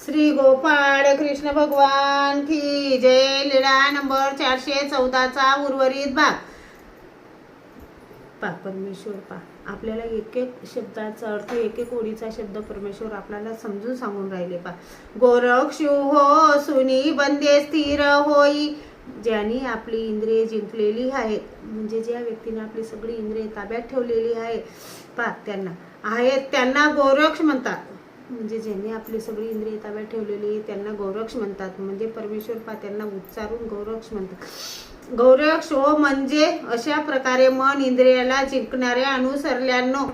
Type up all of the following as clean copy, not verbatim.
श्री गोपाळ कृष्ण भगवान की जय. लीळा नंबर 414चा उर्वरित भाग. परमेश्वर आपल्याला एक एक शब्दाचा अर्थ, एक एक ओळीचा शब्द परमेश्वर आपल्याला समजून सांगून राहिले. गोरक्षु हो सुनी बंदे स्थिर होई. ज्यांनी आपली इंद्रिये जिंकलेली आहेत, म्हणजे ज्या व्यक्तीने आपली सगळी इंद्रिये ताब्यात ठेवलेली आहे त्यांना गोरक्ष म्हणतात. म्हणजे ज्यांनी आपली सगळी इंद्रिये ताब्यात ठेवलेली त्यांना गोरक्ष म्हणतात. म्हणजे परमेश्वर त्यांना उच्चारून गोरक्ष म्हणतात. गौरक्ष हो म्हणजे अशा प्रकारे मन इंद्रियाला जिंकणाऱ्या अनुसरल्यानो,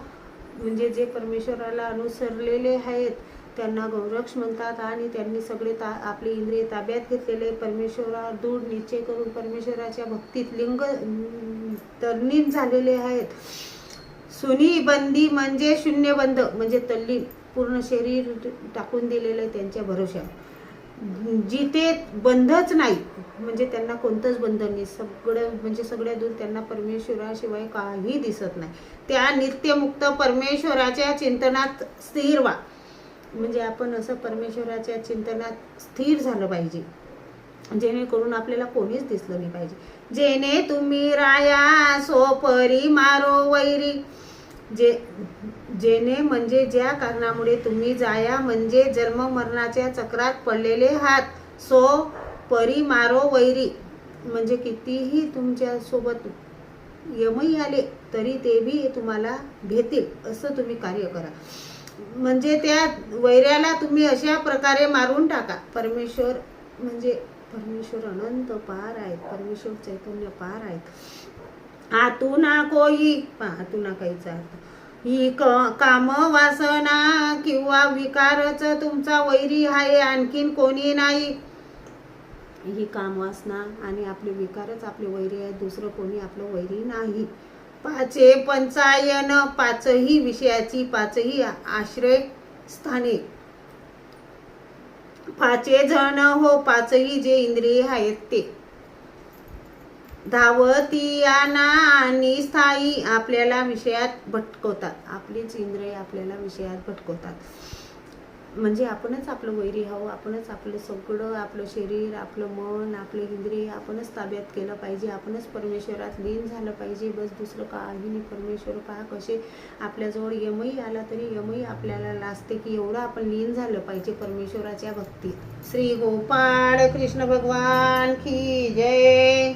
म्हणजे जे परमेश्वराला अनुसरलेले आहेत त्यांना गौरक्ष म्हणतात. आणि त्यांनी सगळे आपली इंद्रिय ताब्यात घेतलेले परमेश्वरावर दृढ निश्चय करून परमेश्वराच्या भक्तीत लिंग तल्लीन झालेले आहेत. सुनी बंदी म्हणजे शून्यबंध, म्हणजे तल्लीन, पूर्ण शरीर टाकून दिलेलं आहे त्यांच्या भरोश्यावर. जिथे बंधच नाही, म्हणजे त्यांना कोणतंच बंधन नाही. सगळं म्हणजे सगळ्या दूर त्यांना परमेश्वराशिवाय काही दिसत नाही. त्या नित्यमुक्त परमेश्वराच्या चिंतनात स्थिर व्हा. म्हणजे आपण असं परमेश्वराच्या चिंतनात स्थिर झालं पाहिजे, जेणेकरून आपल्याला कोणीच दिसलं नाही पाहिजे. जेणे तुम्ही राया सो परी मारो वैरी. जेणे म्हणजे ज्या कारणामुळे तुम्ही जाया, म्हणजे जन्म मरणाच्या चक्रात पडलेले आहात. सो परी मारो वैरी, म्हणजे कितीही तुमच्या सोबत यमही आले तरी ते भी तुम्हाला भेटेल असं तुम्ही कार्य करा. म्हणजे त्या वैऱ्याला तुम्ही अशा प्रकारे मारून टाका. परमेश्वर म्हणजे परमेश्वर अनंत पार आहेत, परमेश्वर चैतन्य पार आहेत. आतुना कोई, आतुना काहीचा अर्थ ही काम वासना किंवा विकारच तुमचा वैरी आहे, आणखीन कोणी नाही. ही काम वासना आणि आपले विकारच आपले वैरी आहेत, दुसरं कोणी आपलं वैरी नाही. पाचे पंचायन, पाचही विषयाची, पाचही आश्रय स्थाने. पाचे जण हो, पाचही जे इंद्रिय आहेत ते. धावतीयाना आणि स्थायी, आपल्याला विषयात भटकवतात. आपलीच इंद्रिय आपल्याला विषयात भटकवतात. म्हणजे आपणच आपलं वैरी हवं, आपणच आपलं सगळं, आपलं शरीर, आपलं मन, आपलं इंद्रिय आपणच ताब्यात केलं पाहिजे. आपणच परमेश्वरात लीन झालं पाहिजे, बस दुसरं काही नाही. परमेश्वर कसे आपल्याजवळ यमही आला तरी यमही आपल्याला लाजते की एवढं आपण लीन झालं पाहिजे परमेश्वराच्या भक्तीत. श्री गोपाळ कृष्ण भगवान की जय.